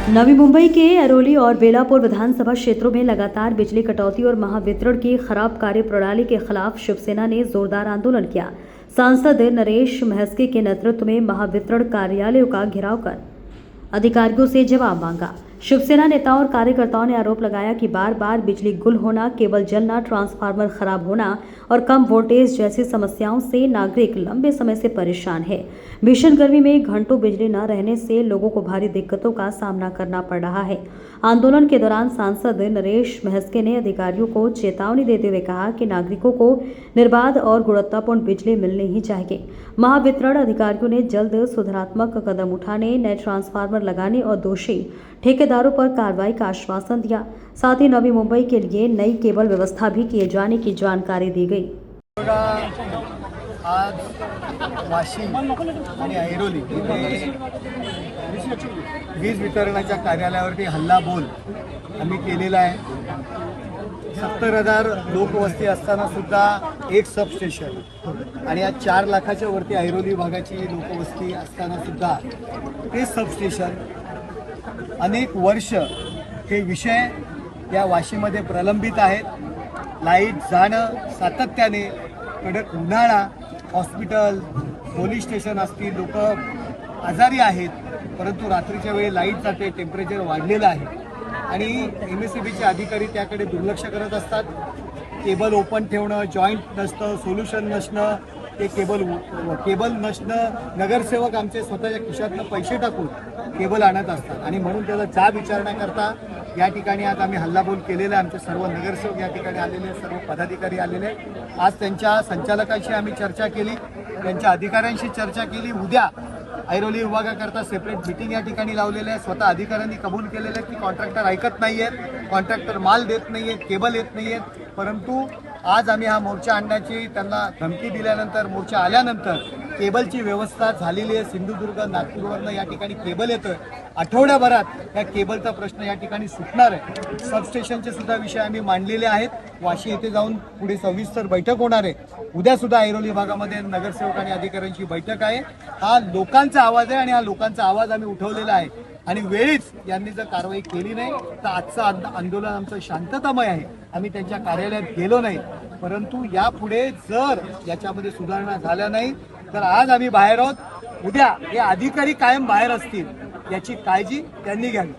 नवी मुंबई के अरोली और बेलापुर विधानसभा क्षेत्रों में लगातार बिजली कटौती और महावितरण की खराब कार्यप्रणाली के खिलाफ शिवसेना ने जोरदार आंदोलन किया। सांसद नरेश महस्के के नेतृत्व में महावितरण कार्यालयों का घेराव कर अधिकारियों से जवाब मांगा। शिवसेना नेताओं और कार्यकर्ताओं ने आरोप लगाया कि बार बार बिजली गुल होना, केबल जलना, ट्रांसफार्मर खराब होना और कम वोल्टेज जैसी समस्याओं से नागरिक लंबे समय से परेशान है। भीषण गर्मी में घंटों बिजली न रहने से लोगों को भारी दिक्कतों का सामना करना पड़ रहा है। आंदोलन के दौरान सांसद नरेश महस्के ने अधिकारियों को चेतावनी देते हुए कहा कि नागरिकों को निर्बाध और गुणवत्तापूर्ण बिजली मिलनी ही चाहिए। महावितरण अधिकारियों ने जल्द सुधारात्मक कदम उठाने, नए ट्रांसफार्मर लगाने और दोषी ठेकेदारों पर कार्रवाई का आश्वासन दिया। साथ ही नवी मुंबई के लिए नई केबल व्यवस्था भी किए जाने की जानकारी दी गई। आज वाशिम आणि ऐरोली येथे वीज वितरणाच्या कार्यालयावरती हल्लाबोल आम्ही केलेला आहे। 70,000 लोकवस्ती असताना सुद्धा एक सबस्टेशन आणि आज 4 लाखाच्या वरती ऐरोली भागाची लोकवस्ती असताना सुद्धा ते सबस्टेशन अनेक वर्ष हे विषय या वाशीमध्ये प्रलंबित आहेत। लाईट जाणं सातत्याने, कडक उन्हाळा, हॉस्पिटल, पोलीस स्टेशन असतील, लोक आजारी आहेत, परंतु रात्रीच्या वेळी लाईट जाते, टेम्परेचर वाढलेलं आहे आणि MSEBचे अधिकारी त्याकडे दुर्लक्ष करत असतात। केबल ओपन ठेवणं, जॉईंट नसणं, सोल्युशन नसणं, ते केबल नसणं, नगरसेवक आमचे स्वतःच्या खिशातनं पैसे टाकून केबल आणत असतात आणि म्हणून त्याचा जाब विचारण्याकरता या ठिकाणी आज आम्ही हल्लाबोल केलेला आहे। आमचे सर्व नगरसेवक या ठिकाणी आलेले, सर्व पदाधिकारी आलेले। आज त्यांच्या संचालकांशी आम्ही चर्चा केली, त्यांच्या अधिकाऱ्यांशी चर्चा केली। उद्या ऐरोली विभागाकरता सेपरेट मीटिंग या ठिकाणी लावलेली आहे। स्वतः अधिकाऱ्यांनी कबूल केलेलं आहे की कॉन्ट्रॅक्टर ऐकत नाही आहेत, कॉन्ट्रॅक्टर माल देत नाही आहेत, केबल येत नाही आहेत, परंतु आज आम्ही हा मोर्चा आणण्याची त्यांना धमकी दिल्यानंतर, मोर्चा आल्यानंतर केबलची व्यवस्था झालेली आहे। सिंधुदुर्ग, नागपूरवरनं या ठिकाणी केबल येतोय। आठवड्याभरात या केबलचा प्रश्न या ठिकाणी सुटणार आहे। सबस्टेशनचे सुद्धा विषय आम्ही मांडलेले आहेत। वाशी येथे जाऊन पुढे सविस्तर बैठक होणार आहे। उद्या सुद्धा ऐरोली भागामध्ये नगरसेवक आणि अधिकाऱ्यांची बैठक आहे। हा लोकांचा आवाज आहे आणि हा लोकांचा आवाज आम्ही उठवलेला आहे आणि वेळीच यांनी जर कारवाई केली नाही तर आजचं आंदोलन आमचं शांततामय आहे। आम्ही त्यांच्या कार्यालयात गेलो नाही, परंतु यापुढे जर याच्यामध्ये सुधारणा झाल्या नाही तर आज आम्ही बाहेर आहोत। उद्या हे अधिकारी कायम बाहेर असतील याची काळजी त्यांनी घ्यावी।